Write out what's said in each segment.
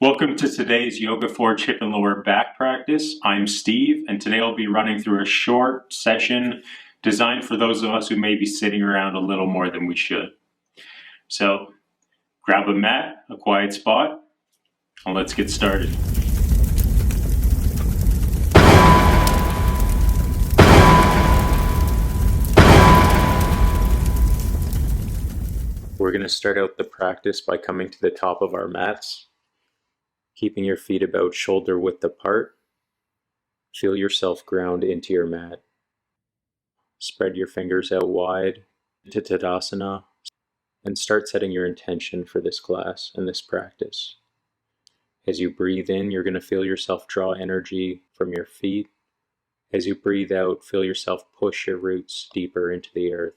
Welcome to today's Yoga Forge hip and lower back practice. I'm Steve, and today I'll be running through a short session designed for those of us who may be sitting around a little more than we should. So grab a mat, a quiet spot, and let's get started. We're going to start out the practice by coming to the top of our mats, keeping your feet about shoulder width apart. Feel yourself ground into your mat. Spread your fingers out wide into Tadasana and start setting your intention for this class and this practice. As you breathe in, you're going to feel yourself draw energy from your feet. As you breathe out, feel yourself push your roots deeper into the earth.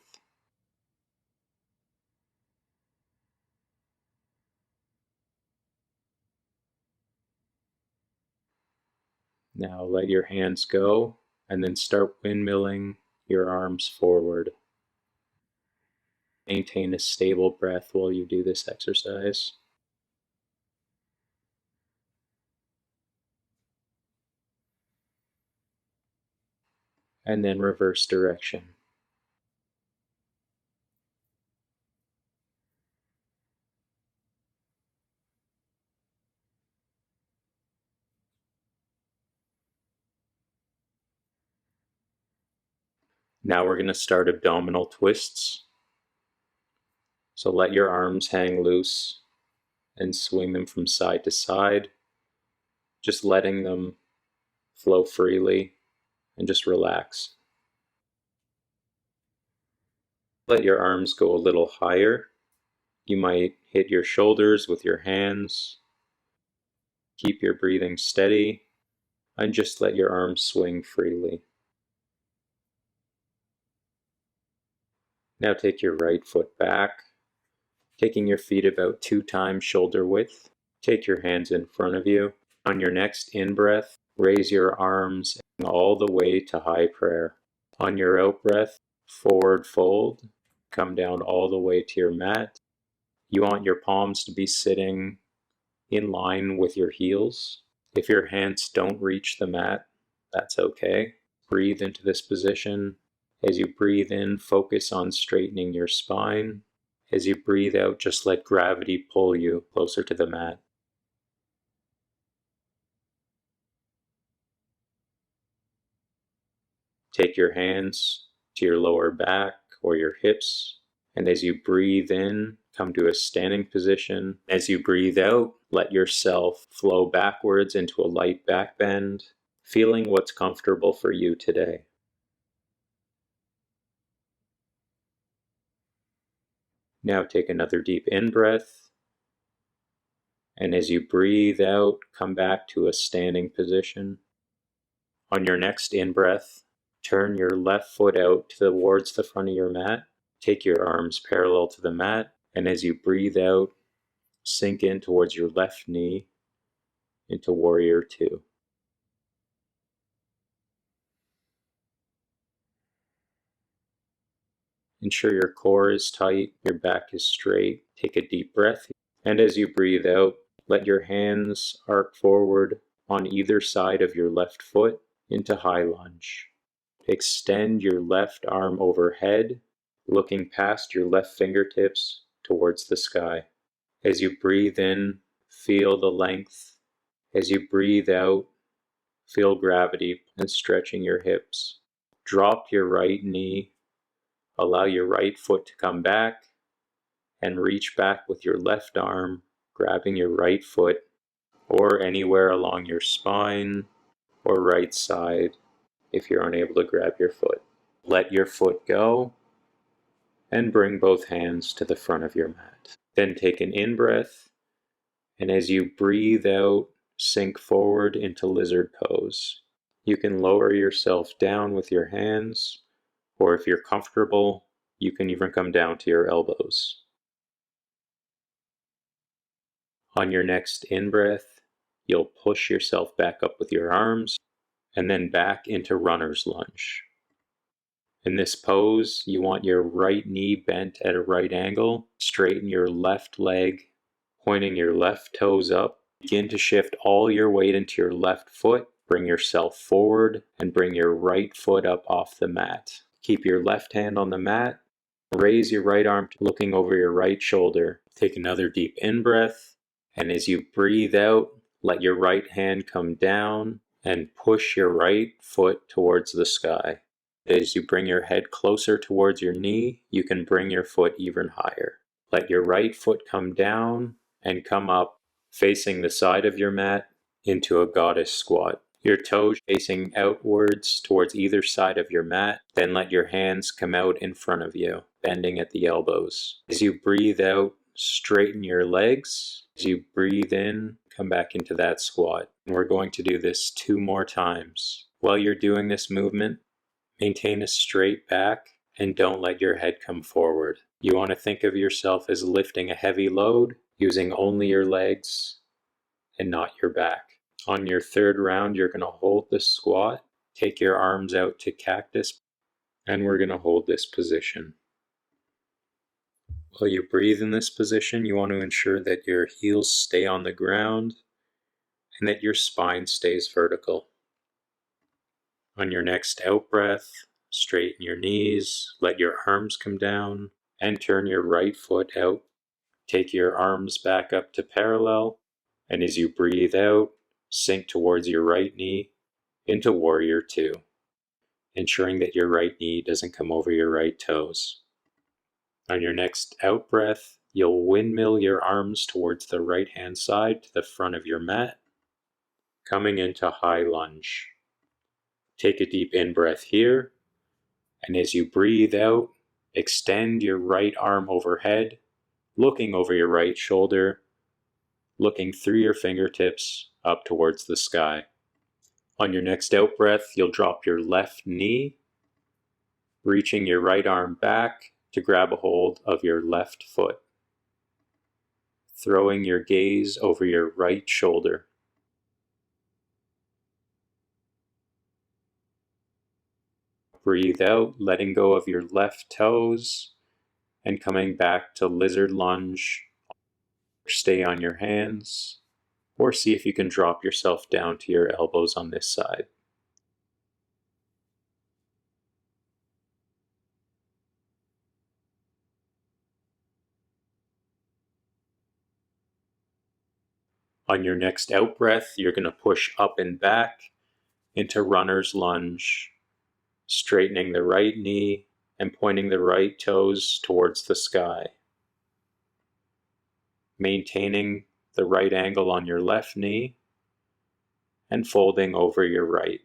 Now let your hands go and then start windmilling your arms forward. Maintain a stable breath while you do this exercise. And then reverse direction. Now we're going to start abdominal twists. So let your arms hang loose and swing them from side to side, just letting them flow freely and just relax. Let your arms go a little higher. You might hit your shoulders with your hands. Keep your breathing steady and just let your arms swing freely. Now take your right foot back, taking your feet about 2 times shoulder width. Take your hands in front of you. On your next in-breath, raise your arms all the way to high prayer. On your out-breath, forward fold. Come down all the way to your mat. You want your palms to be sitting in line with your heels. If your hands don't reach the mat, that's okay. Breathe into this position. As you breathe in, focus on straightening your spine. As you breathe out, just let gravity pull you closer to the mat. Take your hands to your lower back or your hips, and as you breathe in, come to a standing position. As you breathe out, let yourself flow backwards into a light back bend, feeling what's comfortable for you today. Now take another deep in-breath, and as you breathe out, come back to a standing position. On your next in-breath, turn your left foot out towards the front of your mat. Take your arms parallel to the mat, and as you breathe out, sink in towards your left knee into Warrior Two. Ensure your core is tight, your back is straight. Take a deep breath, and as you breathe out, let your hands arc forward on either side of your left foot into high lunge. Extend your left arm overhead, looking past your left fingertips towards the sky. As you breathe in, feel the length. As you breathe out, feel gravity and stretching your hips. Drop your right knee. Allow your right foot to come back and reach back with your left arm, grabbing your right foot or anywhere along your spine or right side if you're unable to grab your foot. Let your foot go and bring both hands to the front of your mat. Then take an in-breath, and as you breathe out, sink forward into lizard pose. You can lower yourself down with your hands, or if you're comfortable, you can even come down to your elbows. On your next in-breath, you'll push yourself back up with your arms, and then back into runner's lunge. In this pose, you want your right knee bent at a right angle. Straighten your left leg, pointing your left toes up Begin to shift all your weight into your left foot. Bring yourself forward and bring your right foot up off the mat. Keep your left hand on the mat. Raise your right arm, looking over your right shoulder. Take another deep in-breath, and as you breathe out, let your right hand come down and push your right foot towards the sky. As you bring your head closer towards your knee, you can bring your foot even higher. Let your right foot come down and come up, facing the side of your mat into a goddess squat. Your toes facing outwards towards either side of your mat. Then let your hands come out in front of you, bending at the elbows. As you breathe out, straighten your legs. As you breathe in, come back into that squat. And we're going to do this 2 more times. While you're doing this movement, maintain a straight back and don't let your head come forward. You want to think of yourself as lifting a heavy load, using only your legs and not your back. On your 3rd round, you're going to hold the squat, take your arms out to cactus, and we're going to hold this position. While you breathe in this position, you want to ensure that your heels stay on the ground and that your spine stays vertical. On your next out breath, straighten your knees, let your arms come down, and turn your right foot out. Take your arms back up to parallel, and as you breathe out, sink towards your right knee into Warrior 2, ensuring that your right knee doesn't come over your right toes. On your next out breath, you'll windmill your arms towards the right hand side to the front of your mat, coming into high lunge. Take a deep in breath here, and as you breathe out, extend your right arm overhead, looking over your right shoulder, looking through your fingertips up towards the sky. On your next out breath, you'll drop your left knee, reaching your right arm back to grab a hold of your left foot, throwing your gaze over your right shoulder. Breathe out, letting go of your left toes and coming back to lizard lunge. Stay on your hands, or see if you can drop yourself down to your elbows on this side. On your next out breath, you're going to push up and back into runner's lunge, straightening the right knee and pointing the right toes towards the sky. Maintaining the right angle on your left knee and folding over your right.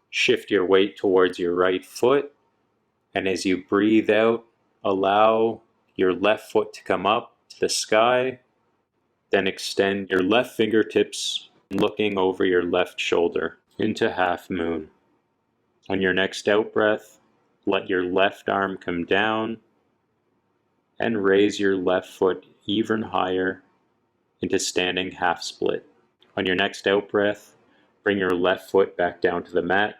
Shift your weight towards your right foot, and as you breathe out, allow your left foot to come up to the sky. Then extend your left fingertips, looking over your left shoulder into half moon. On your next out breath, let your left arm come down and raise your left foot even higher into standing half split. On your next out breath, bring your left foot back down to the mat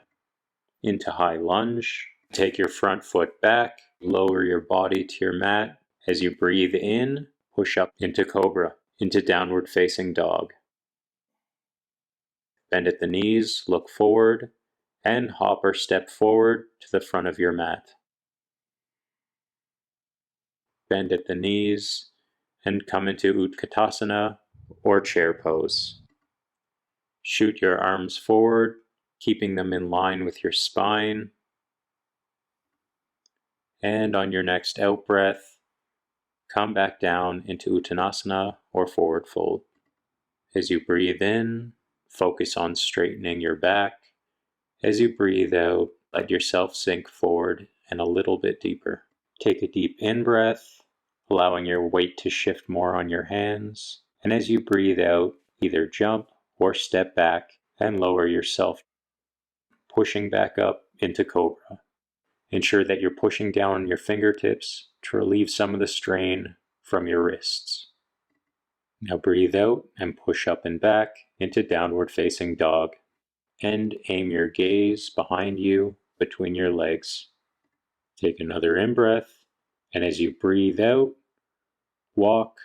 into high lunge. Take your front foot back, lower your body to your mat. As you breathe in, push up into cobra, into downward facing dog. Bend at the knees, look forward, and hop or step forward to the front of your mat. Bend at the knees and come into Utkatasana or chair pose. Shoot your arms forward, keeping them in line with your spine. And on your next out breath, come back down into Uttanasana or forward fold. As you breathe in, focus on straightening your back. As you breathe out, let yourself sink forward and a little bit deeper. Take a deep in breath, allowing your weight to shift more on your hands. And as you breathe out, either jump or step back and lower yourself, pushing back up into cobra. Ensure that you're pushing down your fingertips to relieve some of the strain from your wrists. Now breathe out and push up and back into downward facing dog. And aim your gaze behind you between your legs. Take another in breath, and as you breathe out, walk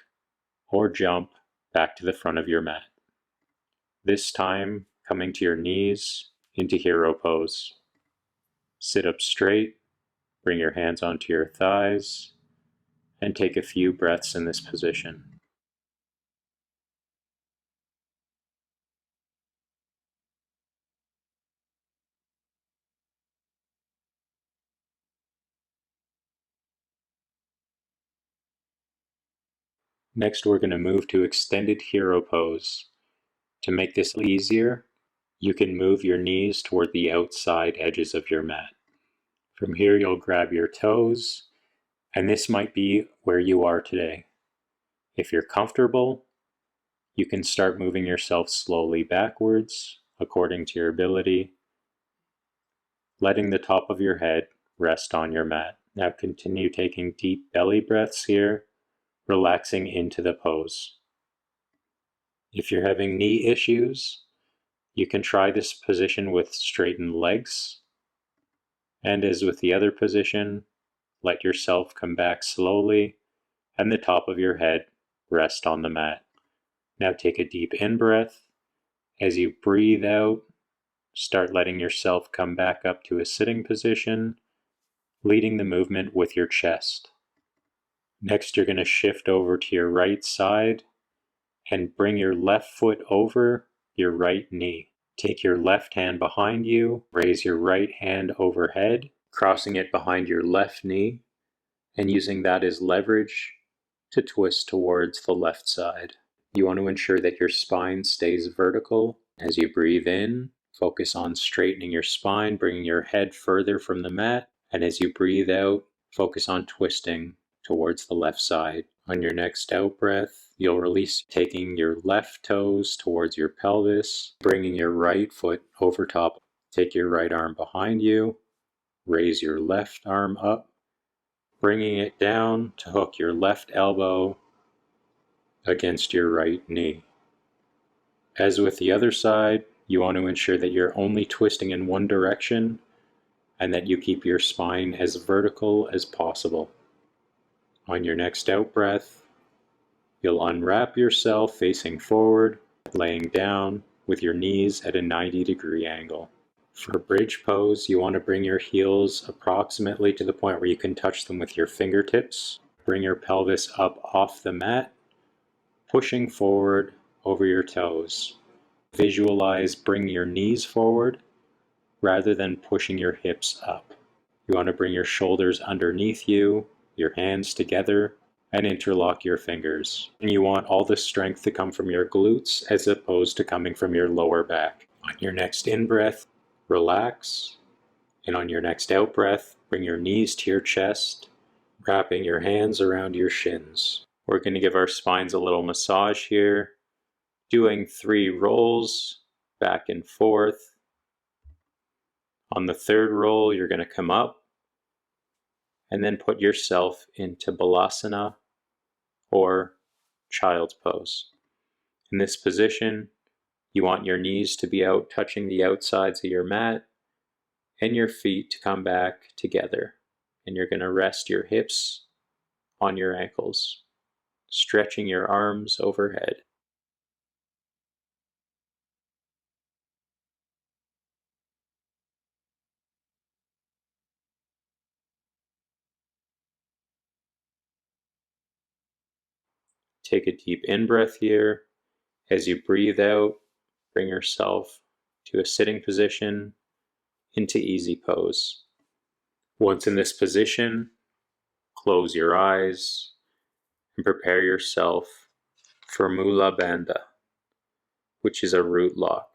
or jump back to the front of your mat. This time, coming to your knees into hero pose. Sit up straight, bring your hands onto your thighs, and take a few breaths in this position. Next, we're going to move to extended hero pose. To make this easier, you can move your knees toward the outside edges of your mat. From here, you'll grab your toes, and this might be where you are today. If you're comfortable, you can start moving yourself slowly backwards according to your ability, letting the top of your head rest on your mat. Now continue taking deep belly breaths here, relaxing into the pose. If you're having knee issues, you can try this position with straightened legs. And as with the other position, let yourself come back slowly and the top of your head rest on the mat. Now take a deep in-breath. As you breathe out, start letting yourself come back up to a sitting position, leading the movement with your chest. Next, you're going to shift over to your right side and bring your left foot over your right knee. Take your left hand behind you, raise your right hand overhead, crossing it behind your left knee, and using that as leverage to twist towards the left side. You want to ensure that your spine stays vertical. As you breathe in, focus on straightening your spine, bringing your head further from the mat. And as you breathe out, focus on twisting towards the left side. On your next out breath, you'll release, taking your left toes towards your pelvis, bringing your right foot over top. Take your right arm behind you, raise your left arm up, bringing it down to hook your left elbow against your right knee. As with the other side, you want to ensure that you're only twisting in one direction and that you keep your spine as vertical as possible. On your next out breath, you'll unwrap yourself facing forward, laying down with your knees at a 90-degree angle. For bridge pose, you want to bring your heels approximately to the point where you can touch them with your fingertips. Bring your pelvis up off the mat, pushing forward over your toes. Visualize bringing your knees forward rather than pushing your hips up. You want to bring your shoulders underneath you, your hands together, and interlock your fingers. And you want all the strength to come from your glutes as opposed to coming from your lower back. On your next in-breath, relax. And on your next out-breath, bring your knees to your chest, wrapping your hands around your shins. We're going to give our spines a little massage here, doing 3 rolls back and forth. On the third roll, you're going to come up and then put yourself into Balasana or Child's Pose. In this position, you want your knees to be out touching the outsides of your mat and your feet to come back together. And you're going to rest your hips on your ankles, stretching your arms overhead. Take a deep in-breath here. As you breathe out, bring yourself to a sitting position into easy pose. Once in this position, close your eyes and prepare yourself for Mula Bandha, which is a root lock.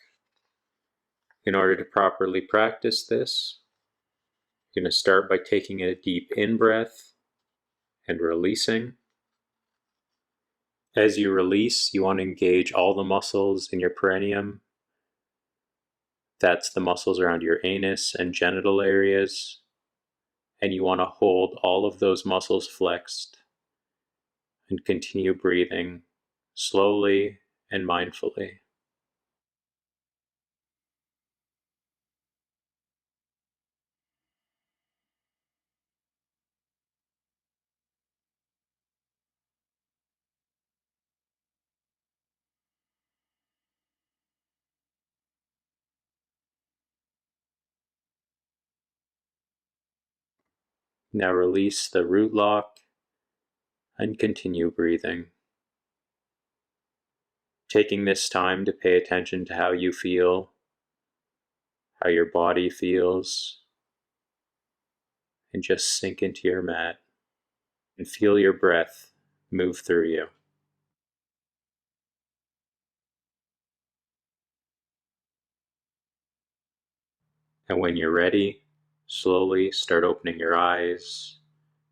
In order to properly practice this, you're going to start by taking a deep in-breath and releasing. As you release, you want to engage all the muscles in your perineum. That's the muscles around your anus and genital areas. And you want to hold all of those muscles flexed and continue breathing slowly and mindfully. Now release the root lock and continue breathing. Taking this time to pay attention to how you feel, how your body feels, and just sink into your mat and feel your breath move through you. And when you're ready, slowly start opening your eyes,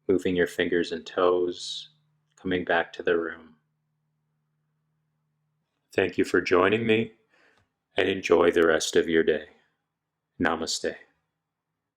moving your fingers and toes, coming back to the room. Thank you for joining me, and enjoy the rest of your day. Namaste.